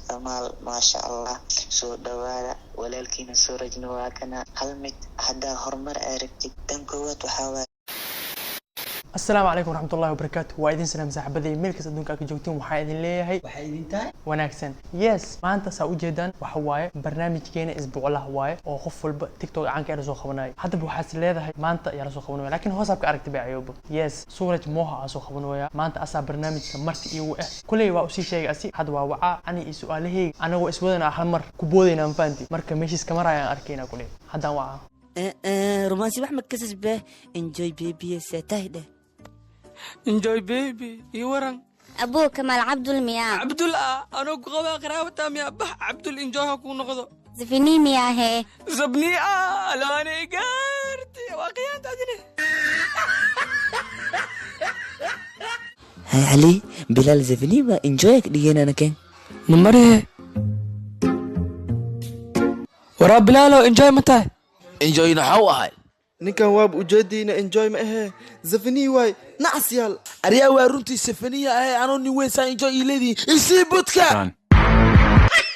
كمال ما شاء الله سو دوادا ولكن سورج نواكنا هل مت هدا هرمر أركتك تنكوت وحاول. السلام عليكم ورحمة الله وبركاته. وأيدين سلام صاحبتي ملك صدقك كجوتين وحايدين ليه وحيدين تاي وناكسن يس ما أنت سأو جدا وحواي برنامج كينا أسبوع الله هواي أو خفل تيك توك عنك أنا سو خبناي حتى بوحاس هاي ما أنت يا سو خبناي لكن هو سابق أركت بعيوب يس صورة موها سو خبناي ما أنت أصلا برنامج كمرت إيوه كل يوم وأسي شيء أسي حد وعاء عني سؤاله أنا وأسودنا حمر كبودنا مفانتي مركب ماشي كاميرا يا أركينا كله حدا وعاء رومانسي وحمد كسس به انجوي بيبي ستاهده انجوي بيبي يورن أبوه كمال عبد المياه عبد الله أنا قوة قراوة تام يا بح عبد الإنجوي هكون نقضه زفني مياه هي زبني لا أنا قارتي واقعيات أدنى هاي علي بلال زفني ما انجويك دينا انا كان نمره ورا بلالو انجوي متى انجوي نحو هاي ninkan waab ujeediina enjoy ma ahee zafanii waay nacas yaal aryaa waa runtii safaniya ahay anoo nin weyn saa enjoy ileedii isii budka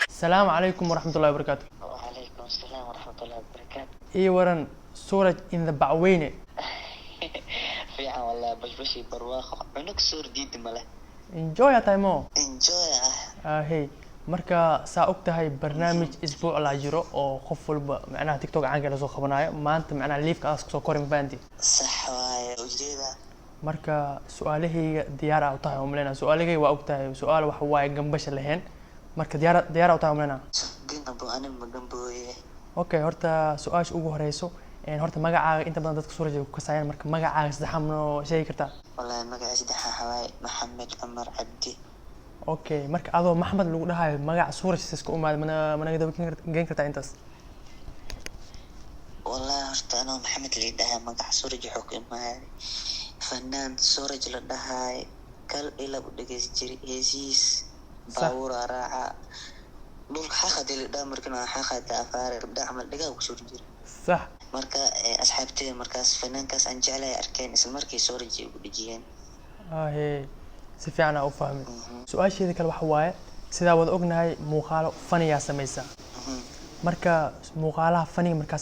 السلام عليكم ورحمة الله وبركاته. وعليكم السلام ورحمة الله وبركاته. إيه ورن صورة إن ذا بعوينة. في عام والله بشبشي برواخ عنك سور جديد مله. enjoy تايمو. enjoy هي مركا ساوقتها برنامج أسبوع العجرة أو خفل معناها تيك توك عنك لسه خبنايا ما أنت معناها ليف كاسك سو كورين باندي. صح واي وجيدا. مركا سؤاله ديار أو طاي عملنا سؤاله وقتها سؤال وحواي جنبش اللهن مركا ديار أو طاي عملنا. جنبو أنا مجنبوي. أوكي هرتا سؤال شو هريسو يعني هرتا مجا أنت بدنا تذكر صورة كسائر مركا مجا زحمنا شيء كرتا. والله مجا زدها حواي محمد عمر عبدي. اوكي marka adoo maxamed lagu dhahayo magac suuraj iska umaad mana geen kartaa intaas والله هرت أنا محمد اللي دها مقع سورج حكم هاي فنان سورج لدهاي كل إلا بدقيس جري هزيس باور راعة دول حاخد اللي دا مركنا حاخد أفارق بدأ عمل دقا وكسور جري صح مركا أصحابتي مركز فنان كاس أنجالي أركان اسم مركي سورج بدجيان هي si fiican aan u fahmay su'aasheeda kale waxa waaye sidaa wada ognahay muuqaalo faniya sameeysa marka muuqaalaha faniga marka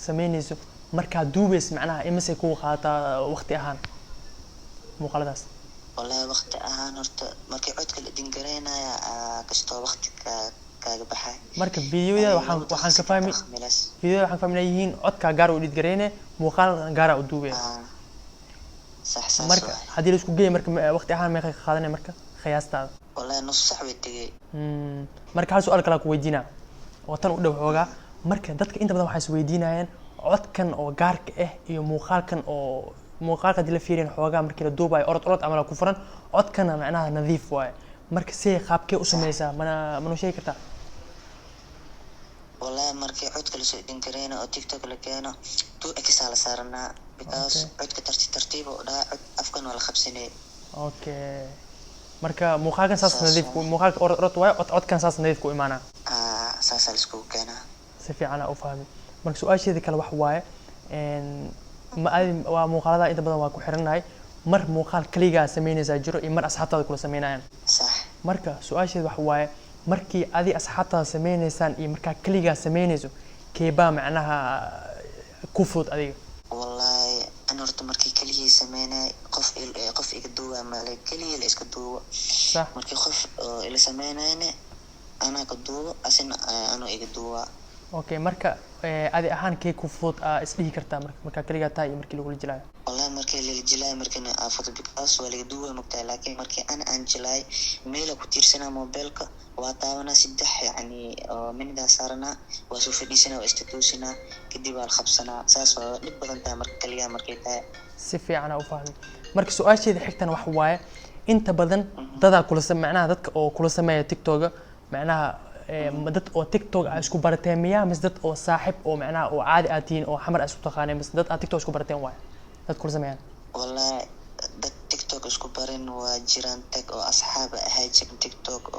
sameynayso marka duubeys macnaha imise ku qaata waqti ahaan muuqaaladaas wallahi waqti ahaan horta markii codka la dingareynaya kasto waqti kaaga baxay marka fiidiyoda waxaan ka fahmay fiidiyoda waxaan fahmay yihiin codka gaar u dhigreene muuqaal gaar u duubay صح مركا هذه ليش كوجي مركا وقت أحيانا ما يخادني مركا خياسته والله نص ساعة بتجي مركا هذا سؤال كلاك ويدينا وطن ودو حوجا مركا دتك أنت بدنا حاس ويدينا يعني عد كان أو جارك يوم مخال كان أو مخال كدي لفيرين حوجا مركا الدوباي أرد عمله كفران عد كان معناها نظيف واي مركا سي خاب كي أسميسا منو شيء كتا والله مركي عد كل شيء دينكرينا أو تيك توك لكينا تو أكيس على صارنا because عد كترتيب وده عد أفكار ولا خمسين. أوكي. مركا مخال كان ساس نظيف مخال أرد واي عد كان ساس نظيف كو إيمانا. ساس السكو كنا. سفي أنا أفهم. مركا سؤال شيء ذيك الواحد واي إن ما ومخالات أنت بدنا واقو حرنا هاي مر مخال كليجا سميني زاجرو مر أصحابها كل سمينا يعني. صح. مركا سؤال شيء واحد واي مركي هذه أصحابها سميني سان مركا كليجا سمينيزو كيبا معناها كفرت هذه. والله أنا رحت مركي كليه سمينا قف يقدوه مالك كليه اللي يسكدوه. صح. مركي قف اللي سمينا أنا قدوه أصلا أنا يقدوه. أوكي مركا هذه أحيانا كي كفرت إسليه كرتا مركا كليجا تاي مركي لقول الجلاي. والله مركي اللي الجلاي مركي أنا أفضل بقاس ولا يقدوه مقتل لكن مركي أنا أنجلاي ميلك كتير سنة موبايلك وطاونا سدح يعني من ذا صارنا وشوف لي سنة واستدوسنا كدي بالخبسنا ساس لبضن تا مركي ليا مركي تا سفي أنا أفهم مركي سؤال شيء حكتنا وحواي أنت بدن ضد كل سمة معناها ضد أو كل سمة تيك توك معناها ضد أو تيك توك أشكو برتامية مس ضد أو صاحب أو معناها أو عادي آتين أو حمر أسود خانة مس ضد تيك توك أشكو برتام واي ضد كل سمة والله ضد تيك توك أشكو برين وجيران تك أو أصحاب هاجك تيك توك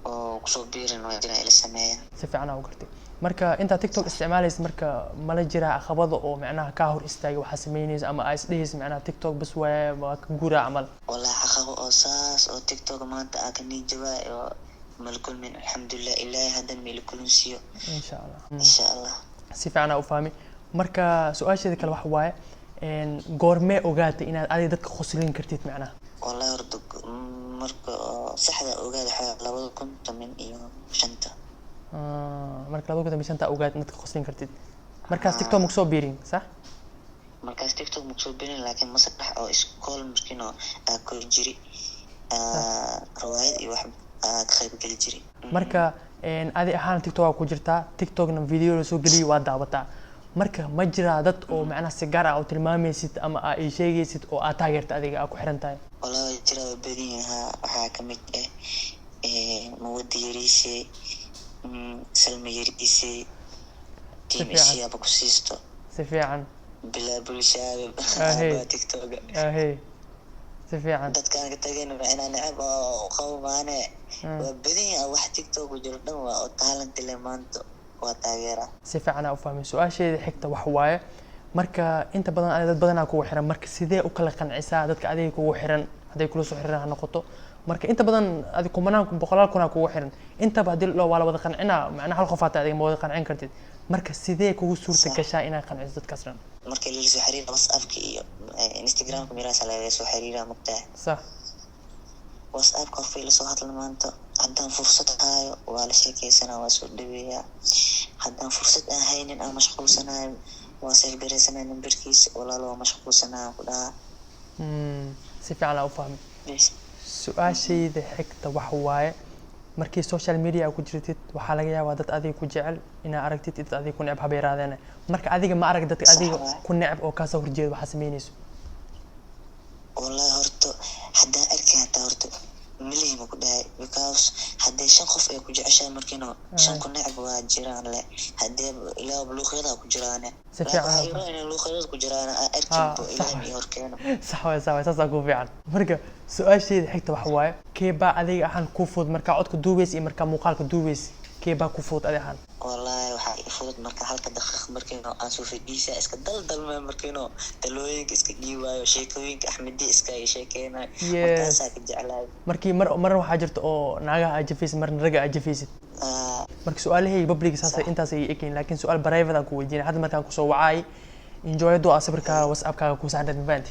أو كسوبيرن وجيران إلى السماء سفي أنا وقرتي مركا أنت تيك توك استعماليس مركا مالجرا خبض أو معناها كاهر استاج وحاسمينيز أما أيس ديز معناها تيك توك بس وجورا عمل والله حقه أساس أو تيك توك ما أنت أكني جوا malkul min alxamdulilah ilaahay haddan meela kulansiiyo insha allah insha allah. si fiican aa u fahmi marka su-aasheeda kale waxa waaye goormee ogaatay inaad adiga dadka qoslin kartid macnaha wallahi horta marka saxda ogaada waxaa 2015 marka 2015 ogaatay inaad dadka qoslin kartid markaas tiktok ma kusoo biirin sax markaas tiktok ma kusoo biirin laakiin masax oo iskool markiino kor jiri rawaayad iyo wax ka qayb gali jiri marka adi ahaan tiktok ku jirtaa tiktokna video la soo geliyo waa daawataa marka ma jira dad oo macnaha si gaar ah oo tilmaamaysid ama ay sheegaysid oo aad taageerta adiga aad ku xiran tahay wallahi jira badin waxaa ka mid mawadi yariise salma yariise team ishiaba ku siisto si fiican bilaa bulshada tiktok si fiican dadkaan ka tageen inaan necab oo qabo maane waa badin wax tiktok ku jiro dhan waa oo talent leh maanta waa taageera si fiican u fahmay su'aasheeda xigta wax waaye marka inta badan ay dad badan kugu xiran marka sidee u kala qancisaa dadka adiga kugu xiran haday kula soo xiran noqoto marka inta badan adiga kumanaan boqolaal kuna kugu xiran inta badil loo wala wada qancina macnaha hal qof aad adiga ma wada qancin kartid marka sidee kugu suurta gashaa inaad qanciso dadkaas dhan marka la soo xiriir WhatsApp-ka iyo Instagram-ka miraas laga soo xiriira mugtaa sax WhatsApp-ka qofkii la soo hadla maanta haddaan fursad hayo waa la sheekaysanaa waa soo dhaweeyaa haddaan fursad aan haynin aan mashquulsanahay waa sawiraysanaa numbarkiisa walaalo waa mashquulsanaa ku dhaha si fiican u fahmay su'aasheeda xigta wax waaye markii social media ku jirtid waxa laga yaabaa dad adiga ku jecel inaad aragtid dad adiga ku neceb habeeraadeen marka adiga ma arag dadka adiga ku neceb oo ka soo horjeed waxa sameynayso wallahi horta haddaan arki hataa horta milihii ma ku dhahay because haddii 5 qof ay ku jeceshahay markiino 5 ku neceb waa jiraan le haddii ilaa luuqyada ku jiraan si fiican in luuqyada ku jiraan arkibo ilaahay horkeeno sax ku fiican marka su'aasheeda xigta wax waaye keeba adiga ahaan ku fudud marka codka duubeys iyo marka muuqaalka duubeys keeba ku fudud adiga ahaan wallahi waxa ay fudud marka halka daqiiq markiino aan soo fadhiisa iska daldalma markiino talooyinka iska dhiibayo sheekooyinka axmedi iska ay sheekeenay markaas ka jeclaay markii mar waxa jirto oo naagaha ajafis marna raga ajafis marka su'aalahay public saasay intaas ay ekeyn laakiin su'aal private aan ku weydiinay hadda markaan ku soo wacay enjoy do asbarka WhatsApp ka ku saadad event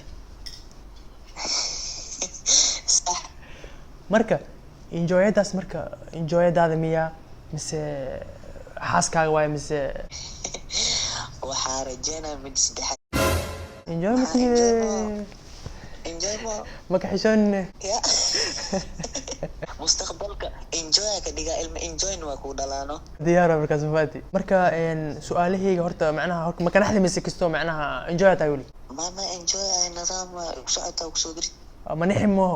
marka enjoyadaas marka enjoyadaada miya mise xaaskaaga waay mise waxaa rajeynaa mid saddexaad enjoy ma ka xishoon mustaqbalka enjoy ka dhiga ilma enjoy waa ku dhalaano diyaar markaas faati marka su'aalahayga horta macnaha horta ma kana xadmiisa kisto macnaha enjoy taa wali mama enjoy ay nidaam ku socota ku soo dirid ma niximo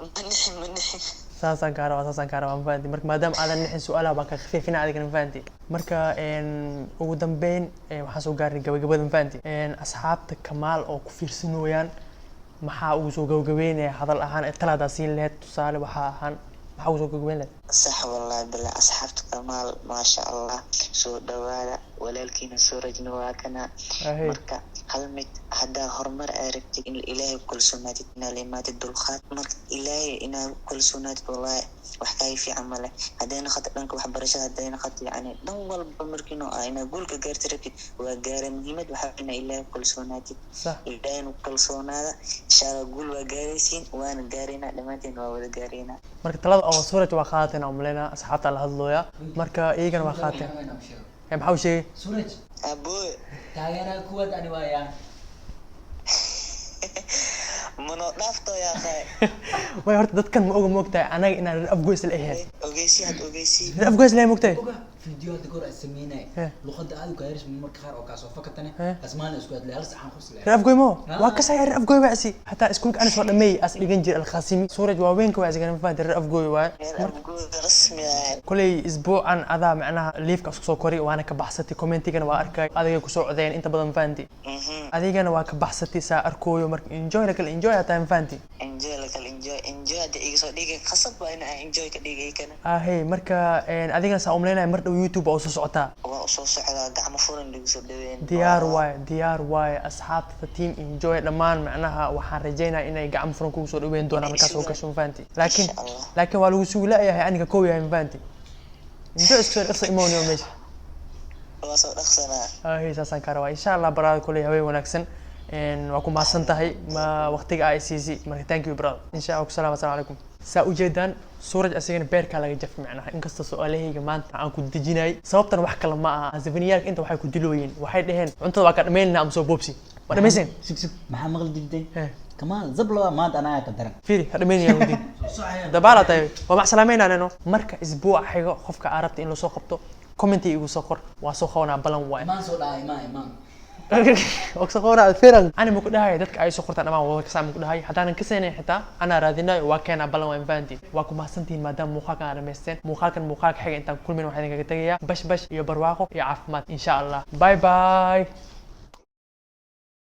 ma nixin saasan kaara waan fahanti marka maadaama aadan nixin su'aalaha baan ka khafiifina adiga fahanti marka ugu dambeyn waxaan soo gaarnay gabagabada fahanti asxaabta kamaal oo ku fiirsanooyaan maxaa ugu soo gabagabeynaya hadal ahaan talaada siin lahayd tusaale waxa ahaan maxaa ugu soo gabagabeyn lahayd sax wallahi bilaa asxaabta kamaal maasha allah soo dhawaada walaalkiina soo rajna waa kana marka hal mid haddaa horumar aragtid in ilaahay kulsoonaatid inaa limaatid dulqaad marka ilaahay inaa kulsoonaatid wallahi wax kaaga fiican male haddayna khata dhanka waxbarashada haddayna khata yani dhan walba markiino inaa guulka gaarti rabtid waa gaara muhiimad waxaa inaa ilaahay kulsoonaatid ilaahayna kulsoonaada insha allah guul waa gaaraysiin waana gaaraynaa dhammaanteen waa wada gaaraynaa marka talada oo suuraj waa qaadateen oo malena asxaabta la hadlooya marka iyagana waa qaateen maxaa u sheegay suuraj aboy taageerada kuwaad ani waayaan mano dhaafto yaa qay way horta dadkan ma ogtahay anaga inaan afgoys la ahayn ogeysi afgoys la mogtahay فيديو هذا كور أسمينه لقد أدو كارش من مركار أو كاسو فكتني أسمان أسكت لي هلس عن خصله رأف قوي مو وكسر رأف قوي بأسي حتى اسكونك أنا صار لمي أصل جنجر الخاسمي صورة جوابين كويس كان مفاد رأف قوي واي رسمي كل أسبوع عن هذا معناها ليف كاسو كوري وأنا كبحثتي كومنتي كنا وأركاي هذا كسو عذين أنت بدن فانتي هذا كنا وكبحثتي سأركوي ومرك إنجوي لك الإنجوي هتا فانتي إنجوي لك kale enjoy hadda iga soo dhigay khasab waa in aan enjoy ka dhigay kana ahey marka adigana saa umleynaya mar dhow YouTube oo soo socotaa waa soo socdaa gacmo furan lagu soo dhaweyn diyaar waaye asxaabta team enjoy dhamaan macnaha waxaan rajaynayaa inay gacmo furan kugu soo dhaweyn doonaan markaas oo gasho faanti laakiin waa lagu sugi laayahay aniga koow yahay faanti enjoy iska dhaqso imaanyo meesha waa soo dhaqsanaa ahey saasaan ka rabaa insha Allah baraad kulay haween wanaagsan waa ku maasan tahay ma waqtiga ay siisi marka thank you brother insha Allah assalamu alaykum saa u jeedaan suuraj asigana beerka laga jaf macnaha inkasta su'aalahayga maanta aan ku dejinay sababtan wax kale ma aha Zafniyaalka inta waxay ku dilooyeen waxay dhaheen cuntada waa ka dhameelna am soo boobsi waa dhameyseen sug maxaa maqli diiday كمان زبلة ما أنت أنا كدرن فيري هذا مين يا ودي دبالة طيب ومع سلامين أنا مركز أسبوع حاجة خفك عرفت إنه سوقته كومنتي يقول سكر وسوقنا بلان واي ما سوق إيمان وكسقورة الفيرن أنا ممكن هاي دتك أي سكر أنا ما هو كسام ممكن هاي حتى أنا كسيني حتى أنا راضينا وكان بلان واي فانتي وكم حسنتين ما دام مخاك أنا مستن مخاك حاجة أنت كل من واحد كده بش يبرواقه يعفمت إن شاء الله باي باي